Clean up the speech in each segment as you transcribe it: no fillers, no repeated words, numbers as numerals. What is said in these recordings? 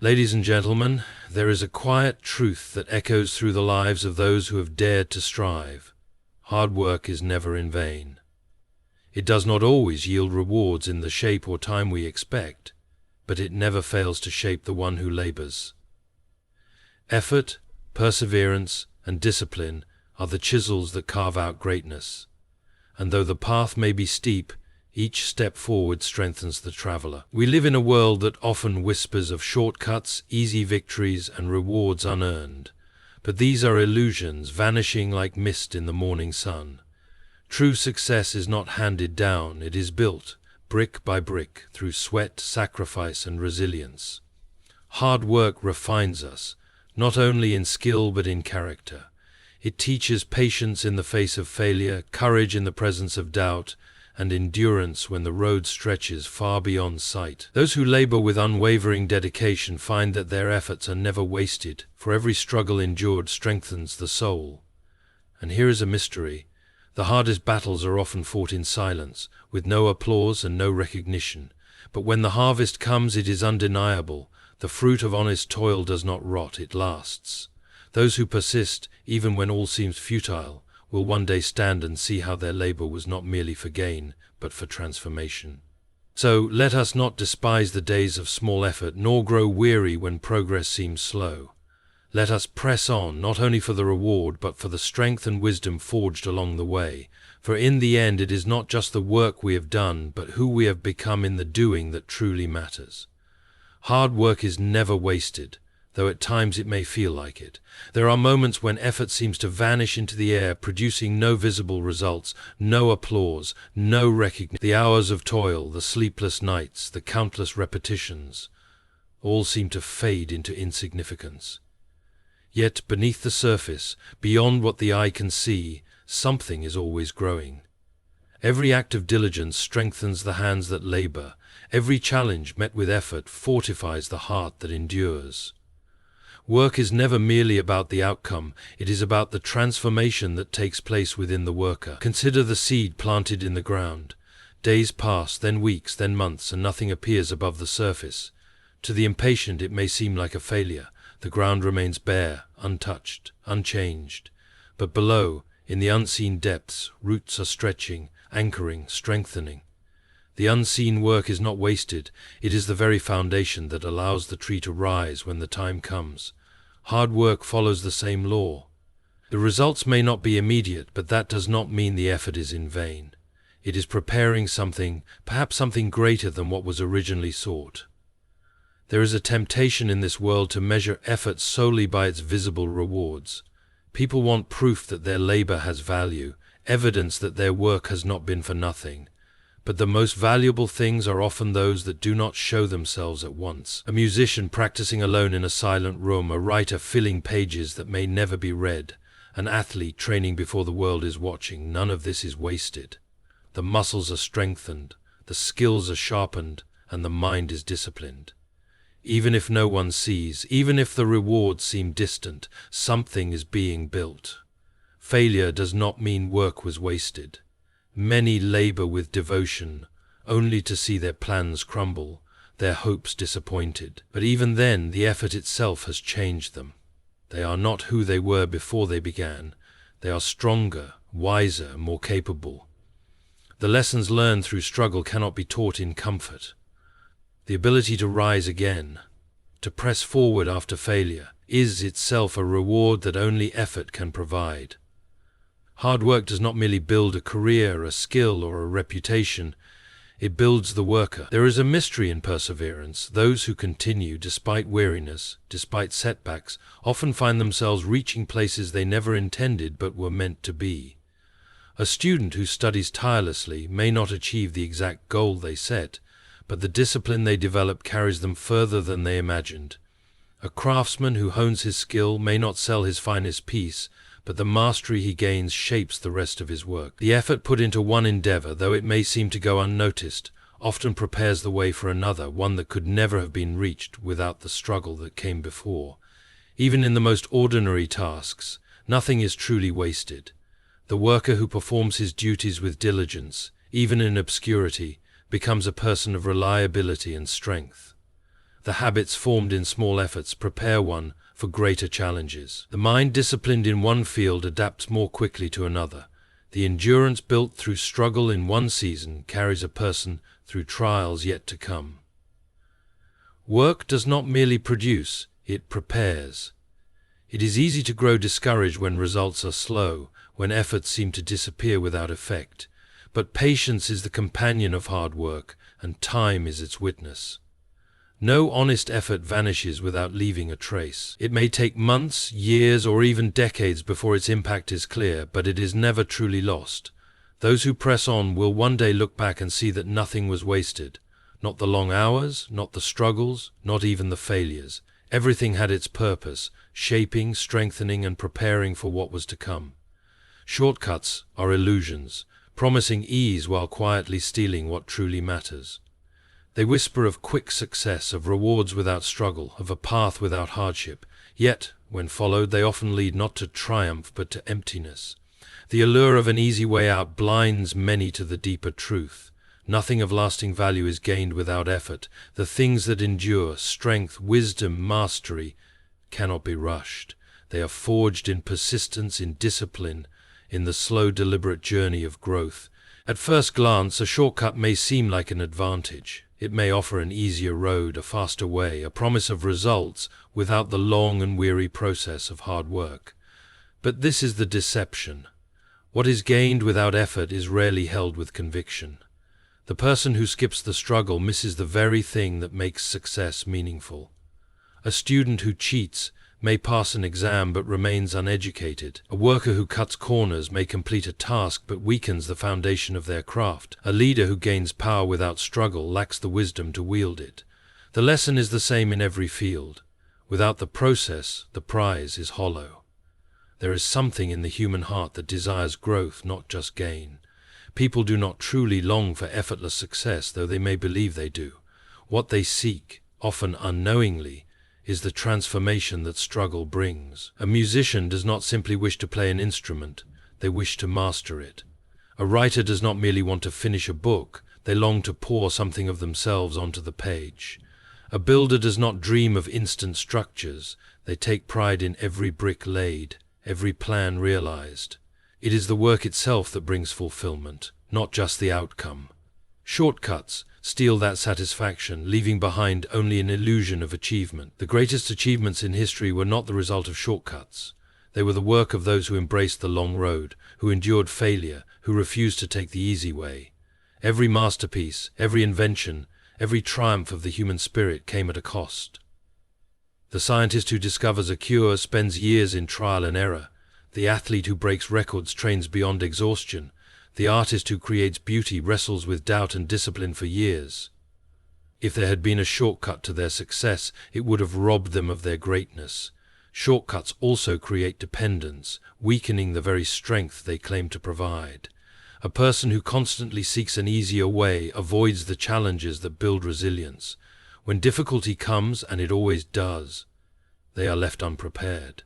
Ladies and gentlemen, there is a quiet truth that echoes through the lives of those who have dared to strive. Hard work is never in vain. It does not always yield rewards in the shape or time we expect, but it never fails to shape the one who labors. Effort, perseverance, and discipline are the chisels that carve out greatness. And though the path may be steep, each step forward strengthens the traveler. We live in a world that often whispers of shortcuts, easy victories, and rewards unearned. But these are illusions, vanishing like mist in the morning sun. True success is not handed down, it is built, brick by brick, through sweat, sacrifice, and resilience. Hard work refines us, not only in skill but in character. It teaches patience in the face of failure, courage in the presence of doubt, and endurance when the road stretches far beyond sight. Those who labor with unwavering dedication find that their efforts are never wasted, for every struggle endured strengthens the soul. And here is a mystery. The hardest battles are often fought in silence, with no applause and no recognition. But when the harvest comes, it is undeniable. The fruit of honest toil does not rot, it lasts. Those who persist, even when all seems futile, will one day stand and see how their labor was not merely for gain, but for transformation. So let us not despise the days of small effort, nor grow weary when progress seems slow. Let us press on, not only for the reward, but for the strength and wisdom forged along the way. For in the end, it is not just the work we have done, but who we have become in the doing that truly matters. Hard work is never wasted, though at times it may feel like it. There are moments when effort seems to vanish into the air, producing no visible results, no applause, no recognition. The hours of toil, the sleepless nights, the countless repetitions, all seem to fade into insignificance. Yet beneath the surface, beyond what the eye can see, something is always growing. Every act of diligence strengthens the hands that labor. Every challenge met with effort fortifies the heart that endures. Work is never merely about the outcome, it is about the transformation that takes place within the worker. Consider the seed planted in the ground. Days pass, then weeks, then months, and nothing appears above the surface. To the impatient it may seem like a failure. The ground remains bare, untouched, unchanged. But below, in the unseen depths, roots are stretching, anchoring, strengthening. The unseen work is not wasted, it is the very foundation that allows the tree to rise when the time comes. Hard work follows the same law. The results may not be immediate, but that does not mean the effort is in vain. It is preparing something, perhaps something greater than what was originally sought. There is a temptation in this world to measure effort solely by its visible rewards. People want proof that their labor has value, evidence that their work has not been for nothing. But the most valuable things are often those that do not show themselves at once. A musician practicing alone in a silent room, a writer filling pages that may never be read, an athlete training before the world is watching, none of this is wasted. The muscles are strengthened, the skills are sharpened, and the mind is disciplined. Even if no one sees, even if the rewards seem distant, something is being built. Failure does not mean work was wasted. Many labor with devotion, only to see their plans crumble, their hopes disappointed. But even then, the effort itself has changed them. They are not who they were before they began. They are stronger, wiser, more capable. The lessons learned through struggle cannot be taught in comfort. The ability to rise again, to press forward after failure, is itself a reward that only effort can provide. Hard work does not merely build a career, a skill, or a reputation. It builds the worker. There is a mystery in perseverance. Those who continue despite weariness, despite setbacks, often find themselves reaching places they never intended but were meant to be. A student who studies tirelessly may not achieve the exact goal they set, but the discipline they develop carries them further than they imagined. A craftsman who hones his skill may not sell his finest piece, but the mastery he gains shapes the rest of his work. The effort put into one endeavor, though it may seem to go unnoticed, often prepares the way for another, one that could never have been reached without the struggle that came before. Even in the most ordinary tasks, nothing is truly wasted. The worker who performs his duties with diligence, even in obscurity, becomes a person of reliability and strength. The habits formed in small efforts prepare one for greater challenges. The mind disciplined in one field adapts more quickly to another. The endurance built through struggle in one season carries a person through trials yet to come. Work does not merely produce, it prepares. It is easy to grow discouraged when results are slow, when efforts seem to disappear without effect. But patience is the companion of hard work, and time is its witness. No honest effort vanishes without leaving a trace. It may take months, years, or even decades before its impact is clear, but it is never truly lost. Those who press on will one day look back and see that nothing was wasted. Not the long hours, not the struggles, not even the failures. Everything had its purpose, shaping, strengthening, and preparing for what was to come. Shortcuts are illusions, promising ease while quietly stealing what truly matters. They whisper of quick success, of rewards without struggle, of a path without hardship. Yet, when followed, they often lead not to triumph but to emptiness. The allure of an easy way out blinds many to the deeper truth. Nothing of lasting value is gained without effort. The things that endure, strength, wisdom, mastery, cannot be rushed. They are forged in persistence, in discipline, in the slow, deliberate journey of growth. At first glance, a shortcut may seem like an advantage. It may offer an easier road, a faster way, a promise of results without the long and weary process of hard work. But this is the deception. What is gained without effort is rarely held with conviction. The person who skips the struggle misses the very thing that makes success meaningful. A student who cheats may pass an exam but remains uneducated. A worker who cuts corners may complete a task but weakens the foundation of their craft. A leader who gains power without struggle lacks the wisdom to wield it. The lesson is the same in every field. Without the process, the prize is hollow. There is something in the human heart that desires growth, not just gain. People do not truly long for effortless success, though they may believe they do. What they seek, often unknowingly, is the transformation that struggle brings. A musician does not simply wish to play an instrument, they wish to master it. A writer does not merely want to finish a book, they long to pour something of themselves onto the page. A builder does not dream of instant structures, they take pride in every brick laid, every plan realized. It is the work itself that brings fulfillment, not just the outcome. Shortcuts steal that satisfaction, leaving behind only an illusion of achievement. The greatest achievements in history were not the result of shortcuts. They were the work of those who embraced the long road, who endured failure, who refused to take the easy way. Every masterpiece, every invention, every triumph of the human spirit came at a cost. The scientist who discovers a cure spends years in trial and error. The athlete who breaks records trains beyond exhaustion. The artist who creates beauty wrestles with doubt and discipline for years. If there had been a shortcut to their success, it would have robbed them of their greatness. Shortcuts also create dependence, weakening the very strength they claim to provide. A person who constantly seeks an easier way avoids the challenges that build resilience. When difficulty comes, and it always does, they are left unprepared.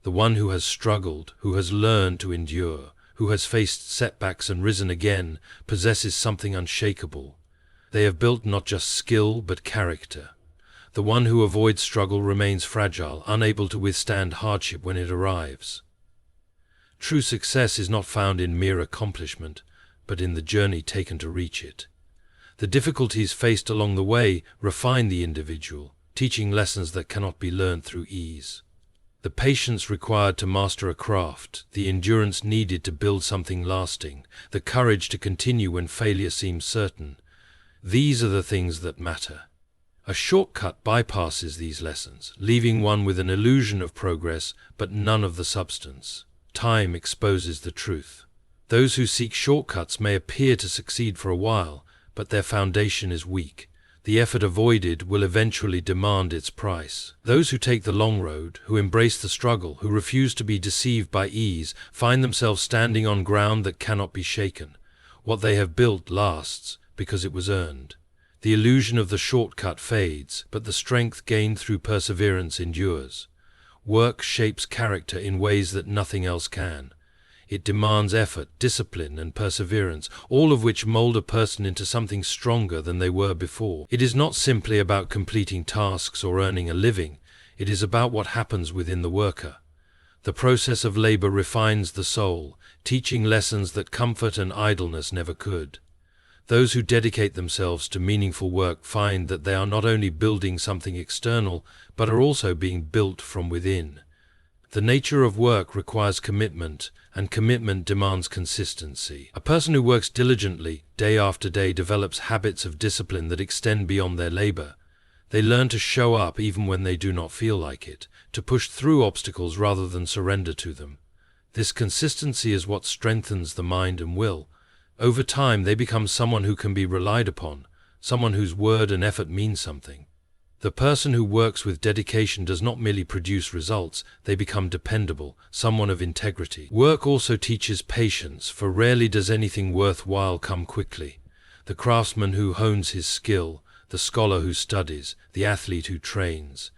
The one who has struggled, who has learned to endure, who has faced setbacks and risen again, possesses something unshakable. They have built not just skill, but character. The one who avoids struggle remains fragile, unable to withstand hardship when it arrives. True success is not found in mere accomplishment, but in the journey taken to reach it. The difficulties faced along the way refine the individual, teaching lessons that cannot be learned through ease. The patience required to master a craft, the endurance needed to build something lasting, the courage to continue when failure seems certain. These are the things that matter. A shortcut bypasses these lessons, leaving one with an illusion of progress, but none of the substance. Time exposes the truth. Those who seek shortcuts may appear to succeed for a while, but their foundation is weak. The effort avoided will eventually demand its price. Those who take the long road, who embrace the struggle, who refuse to be deceived by ease, find themselves standing on ground that cannot be shaken. What they have built lasts because it was earned. The illusion of the shortcut fades, but the strength gained through perseverance endures. Work shapes character in ways that nothing else can. It demands effort, discipline, and perseverance, all of which mold a person into something stronger than they were before. It is not simply about completing tasks or earning a living. It is about what happens within the worker. The process of labor refines the soul, teaching lessons that comfort and idleness never could. Those who dedicate themselves to meaningful work find that they are not only building something external, but are also being built from within. The nature of work requires commitment, and commitment demands consistency. A person who works diligently, day after day, develops habits of discipline that extend beyond their labor. They learn to show up even when they do not feel like it, to push through obstacles rather than surrender to them. This consistency is what strengthens the mind and will. Over time, they become someone who can be relied upon, someone whose word and effort mean something. The person who works with dedication does not merely produce results, they become dependable, someone of integrity. Work also teaches patience, for rarely does anything worthwhile come quickly. The craftsman who hones his skill, the scholar who studies, the athlete who trains.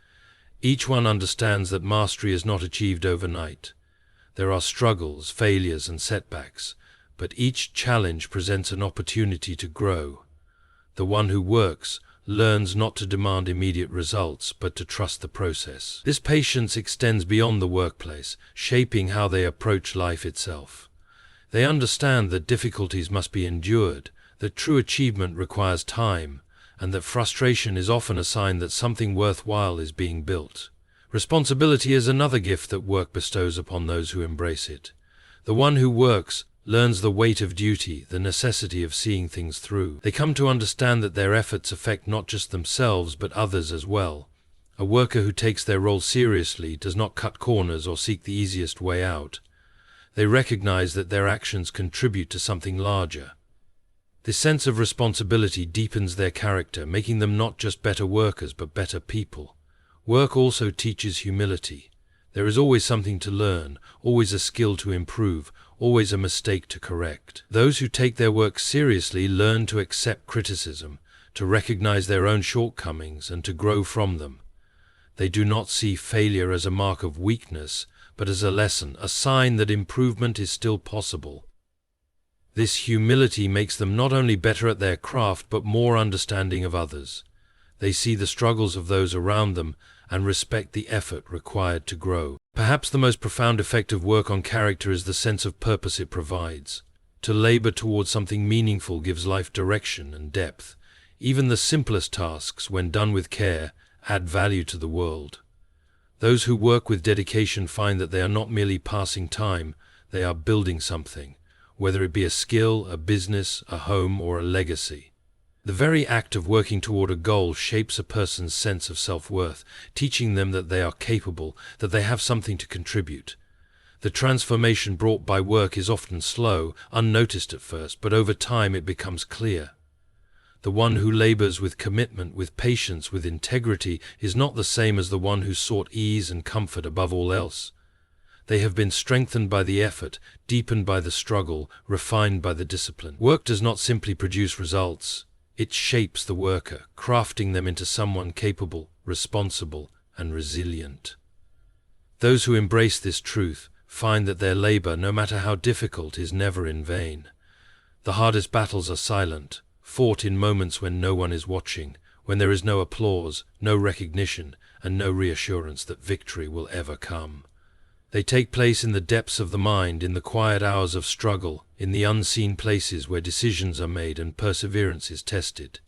Each one understands that mastery is not achieved overnight. There are struggles, failures, and setbacks, but each challenge presents an opportunity to grow. The one who works learns not to demand immediate results, but to trust the process. This patience extends beyond the workplace, shaping how they approach life itself. They understand that difficulties must be endured, that true achievement requires time, and that frustration is often a sign that something worthwhile is being built. Responsibility is another gift that work bestows upon those who embrace it. The one who works learns the weight of duty, the necessity of seeing things through. They come to understand that their efforts affect not just themselves but others as well. A worker who takes their role seriously does not cut corners or seek the easiest way out. They recognize that their actions contribute to something larger. This sense of responsibility deepens their character, making them not just better workers but better people. Work also teaches humility. There is always something to learn, always a skill to improve, always a mistake to correct. Those who take their work seriously learn to accept criticism, to recognize their own shortcomings, and to grow from them. They do not see failure as a mark of weakness, but as a lesson, a sign that improvement is still possible. This humility makes them not only better at their craft, but more understanding of others. They see the struggles of those around them and respect the effort required to grow. Perhaps the most profound effect of work on character is the sense of purpose it provides. To labor towards something meaningful gives life direction and depth. Even the simplest tasks, when done with care, add value to the world. Those who work with dedication find that they are not merely passing time, they are building something, whether it be a skill, a business, a home, or a legacy. The very act of working toward a goal shapes a person's sense of self-worth, teaching them that they are capable, that they have something to contribute. The transformation brought by work is often slow, unnoticed at first, but over time it becomes clear. The one who labors with commitment, with patience, with integrity, is not the same as the one who sought ease and comfort above all else. They have been strengthened by the effort, deepened by the struggle, refined by the discipline. Work does not simply produce results. It shapes the worker, crafting them into someone capable, responsible, and resilient. Those who embrace this truth find that their labor, no matter how difficult, is never in vain. The hardest battles are silent, fought in moments when no one is watching, when there is no applause, no recognition, and no reassurance that victory will ever come. They take place in the depths of the mind, in the quiet hours of struggle, in the unseen places where decisions are made and perseverance is tested.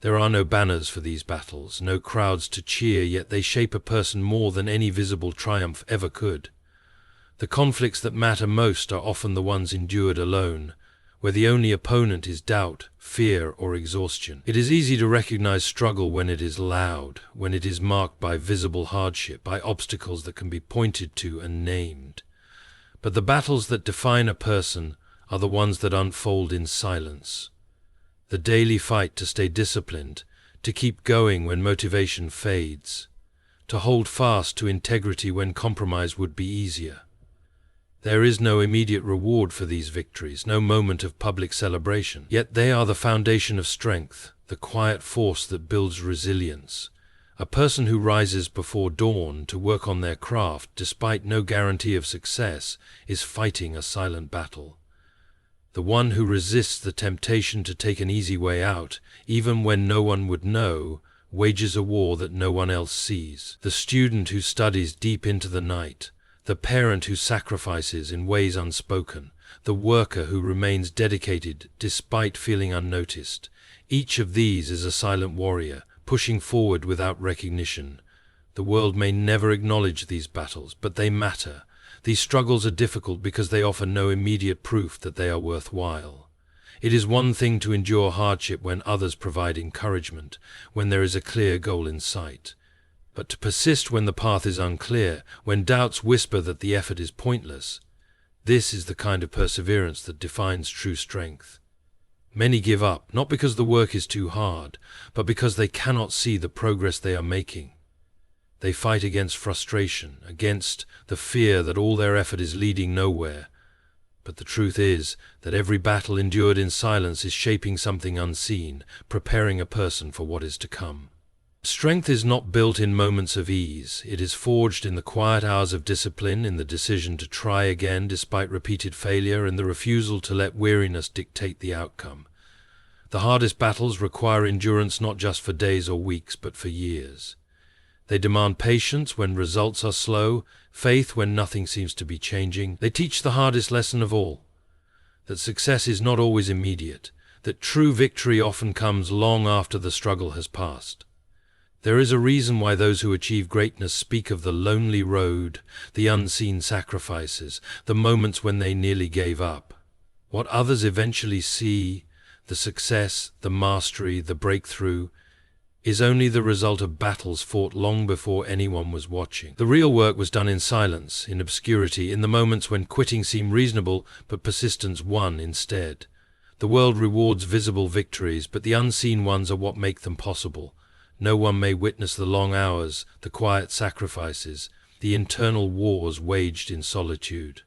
There are no banners for these battles, no crowds to cheer, yet they shape a person more than any visible triumph ever could. The conflicts that matter most are often the ones endured alone, where the only opponent is doubt, fear, or exhaustion. It is easy to recognize struggle when it is loud, when it is marked by visible hardship, by obstacles that can be pointed to and named. But the battles that define a person are the ones that unfold in silence. The daily fight to stay disciplined, to keep going when motivation fades, to hold fast to integrity when compromise would be easier. There is no immediate reward for these victories, no moment of public celebration. Yet they are the foundation of strength, the quiet force that builds resilience. A person who rises before dawn to work on their craft despite no guarantee of success is fighting a silent battle. The one who resists the temptation to take an easy way out, even when no one would know, wages a war that no one else sees. The student who studies deep into the night, the parent who sacrifices in ways unspoken, the worker who remains dedicated despite feeling unnoticed. Each of these is a silent warrior, pushing forward without recognition. The world may never acknowledge these battles, but they matter. These struggles are difficult because they offer no immediate proof that they are worthwhile. It is one thing to endure hardship when others provide encouragement, when there is a clear goal in sight. But to persist when the path is unclear, when doubts whisper that the effort is pointless, this is the kind of perseverance that defines true strength. Many give up, not because the work is too hard, but because they cannot see the progress they are making. They fight against frustration, against the fear that all their effort is leading nowhere. But the truth is that every battle endured in silence is shaping something unseen, preparing a person for what is to come. Strength is not built in moments of ease. It is forged in the quiet hours of discipline, in the decision to try again despite repeated failure, and the refusal to let weariness dictate the outcome. The hardest battles require endurance not just for days or weeks, but for years. They demand patience when results are slow, faith when nothing seems to be changing. They teach the hardest lesson of all, that success is not always immediate, that true victory often comes long after the struggle has passed. There is a reason why those who achieve greatness speak of the lonely road, the unseen sacrifices, the moments when they nearly gave up. What others eventually see, the success, the mastery, the breakthrough, is only the result of battles fought long before anyone was watching. The real work was done in silence, in obscurity, in the moments when quitting seemed reasonable, but persistence won instead. The world rewards visible victories, but the unseen ones are what make them possible. No one may witness the long hours, the quiet sacrifices, the internal wars waged in solitude.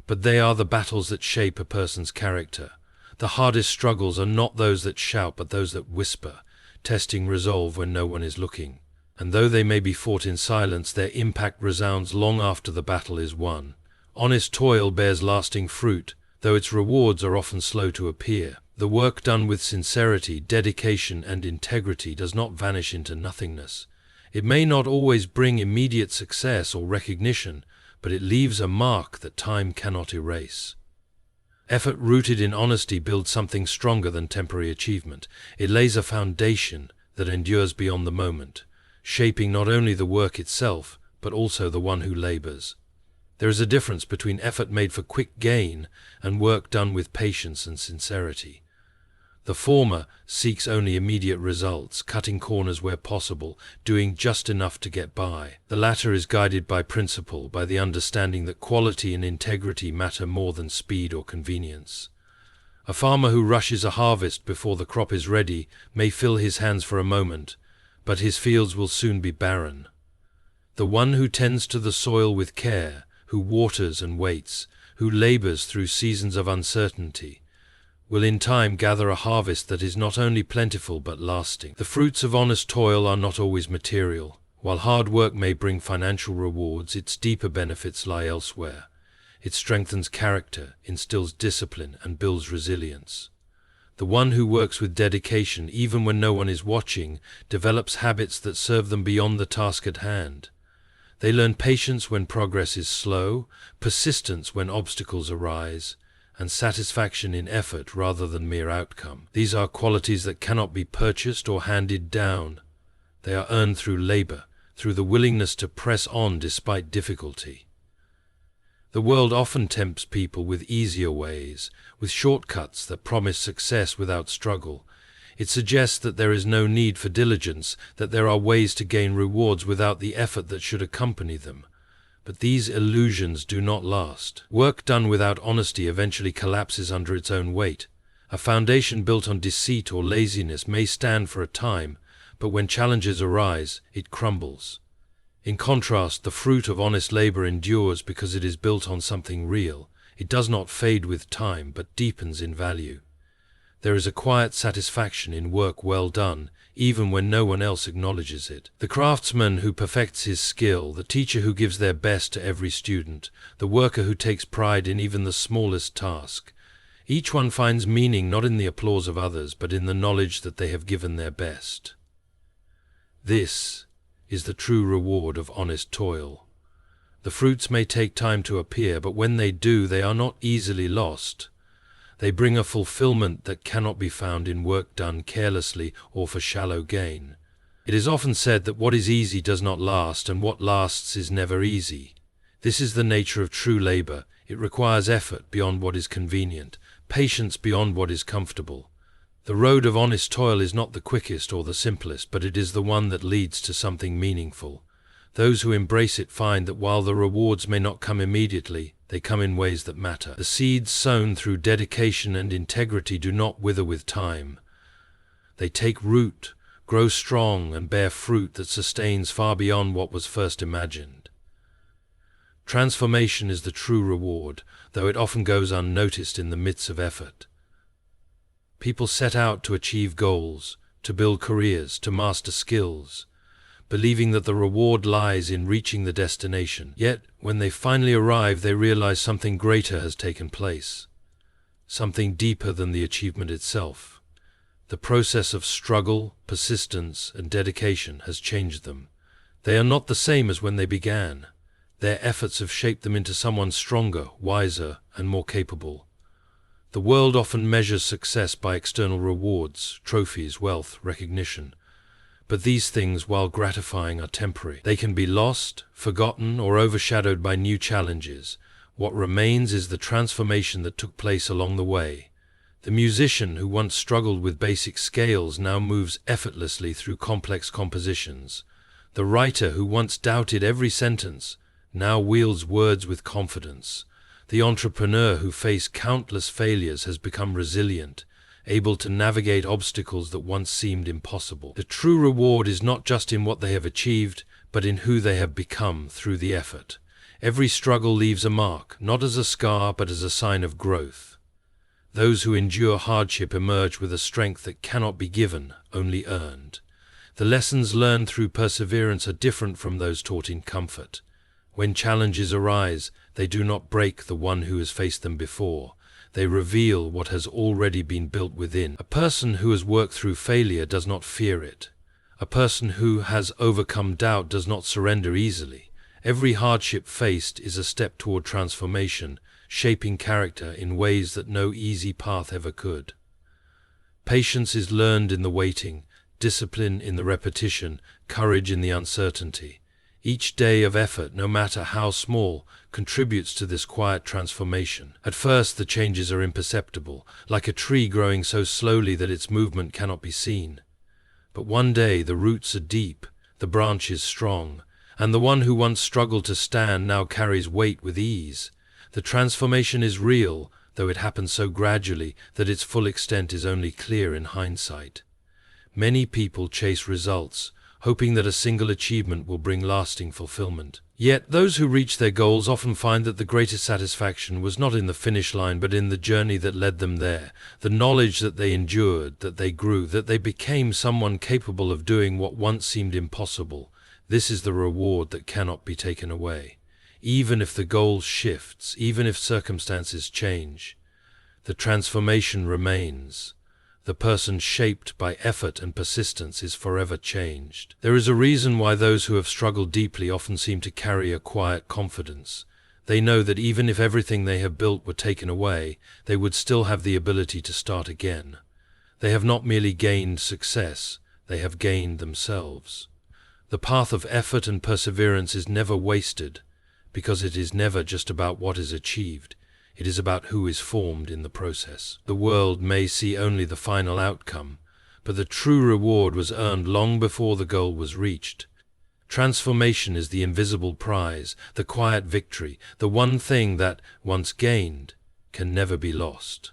But they are the battles that shape a person's character. The hardest struggles are not those that shout, but those that whisper, testing resolve when no one is looking. And though they may be fought in silence, their impact resounds long after the battle is won. Honest toil bears lasting fruit, though its rewards are often slow to appear. The work done with sincerity, dedication, and integrity does not vanish into nothingness. It may not always bring immediate success or recognition, but it leaves a mark that time cannot erase. Effort rooted in honesty builds something stronger than temporary achievement. It lays a foundation that endures beyond the moment, shaping not only the work itself, but also the one who labors. There is a difference between effort made for quick gain and work done with patience and sincerity. The former seeks only immediate results, cutting corners where possible, doing just enough to get by. The latter is guided by principle, by the understanding that quality and integrity matter more than speed or convenience. A farmer who rushes a harvest before the crop is ready may fill his hands for a moment, but his fields will soon be barren. The one who tends to the soil with care, who waters and waits, who labors through seasons of uncertainty, will in time gather a harvest that is not only plentiful but lasting. The fruits of honest toil are not always material. While hard work may bring financial rewards, its deeper benefits lie elsewhere. It strengthens character, instills discipline, and builds resilience. The one who works with dedication, even when no one is watching, develops habits that serve them beyond the task at hand. They learn patience when progress is slow, persistence when obstacles arise, and satisfaction in effort rather than mere outcome. These are qualities that cannot be purchased or handed down. They are earned through labor, through the willingness to press on despite difficulty. The world often tempts people with easier ways, with shortcuts that promise success without struggle. It suggests that there is no need for diligence, that there are ways to gain rewards without the effort that should accompany them. But these illusions do not last. Work done without honesty eventually collapses under its own weight. A foundation built on deceit or laziness may stand for a time, but when challenges arise, it crumbles. In contrast, the fruit of honest labor endures because it is built on something real. It does not fade with time, but deepens in value. There is a quiet satisfaction in work well done, even when no one else acknowledges it. The craftsman who perfects his skill, the teacher who gives their best to every student, the worker who takes pride in even the smallest task. Each one finds meaning not in the applause of others, but in the knowledge that they have given their best. This is the true reward of honest toil. The fruits may take time to appear, but when they do, they are not easily lost. They bring a fulfillment that cannot be found in work done carelessly or for shallow gain. It is often said that what is easy does not last, and what lasts is never easy. This is the nature of true labor. It requires effort beyond what is convenient, patience beyond what is comfortable. The road of honest toil is not the quickest or the simplest, but it is the one that leads to something meaningful. Those who embrace it find that while the rewards may not come immediately, they come in ways that matter. The seeds sown through dedication and integrity do not wither with time. They take root, grow strong, and bear fruit that sustains far beyond what was first imagined. Transformation is the true reward, though it often goes unnoticed in the midst of effort. People set out to achieve goals, to build careers, to master skills, believing that the reward lies in reaching the destination. Yet, when they finally arrive, they realize something greater has taken place, something deeper than the achievement itself. The process of struggle, persistence, and dedication has changed them. They are not the same as when they began. Their efforts have shaped them into someone stronger, wiser, and more capable. The world often measures success by external rewards, trophies, wealth, recognition. But these things, while gratifying, are temporary. They can be lost, forgotten, or overshadowed by new challenges. What remains is the transformation that took place along the way. The musician who once struggled with basic scales now moves effortlessly through complex compositions. The writer who once doubted every sentence now wields words with confidence. The entrepreneur who faced countless failures has become resilient, able to navigate obstacles that once seemed impossible. The true reward is not just in what they have achieved, but in who they have become through the effort. Every struggle leaves a mark, not as a scar, but as a sign of growth. Those who endure hardship emerge with a strength that cannot be given, only earned. The lessons learned through perseverance are different from those taught in comfort. When challenges arise, they do not break the one who has faced them before. They reveal what has already been built within. A person who has worked through failure does not fear it. A person who has overcome doubt does not surrender easily. Every hardship faced is a step toward transformation, shaping character in ways that no easy path ever could. Patience is learned in the waiting, discipline in the repetition, courage in the uncertainty. Each day of effort, no matter how small, contributes to this quiet transformation. At first, the changes are imperceptible, like a tree growing so slowly that its movement cannot be seen. But one day the roots are deep, the branches strong, and the one who once struggled to stand now carries weight with ease. The transformation is real, though it happens so gradually that its full extent is only clear in hindsight. Many people chase results, hoping that a single achievement will bring lasting fulfillment. Yet those who reach their goals often find that the greatest satisfaction was not in the finish line, but in the journey that led them there. The knowledge that they endured, that they grew, that they became someone capable of doing what once seemed impossible. This is the reward that cannot be taken away. Even if the goal shifts, even if circumstances change, the transformation remains. The person shaped by effort and persistence is forever changed. There is a reason why those who have struggled deeply often seem to carry a quiet confidence. They know that even if everything they have built were taken away, they would still have the ability to start again. They have not merely gained success, they have gained themselves. The path of effort and perseverance is never wasted, because it is never just about what is achieved. It is about who is formed in the process. The world may see only the final outcome, but the true reward was earned long before the goal was reached. Transformation is the invisible prize, the quiet victory, the one thing that, once gained, can never be lost.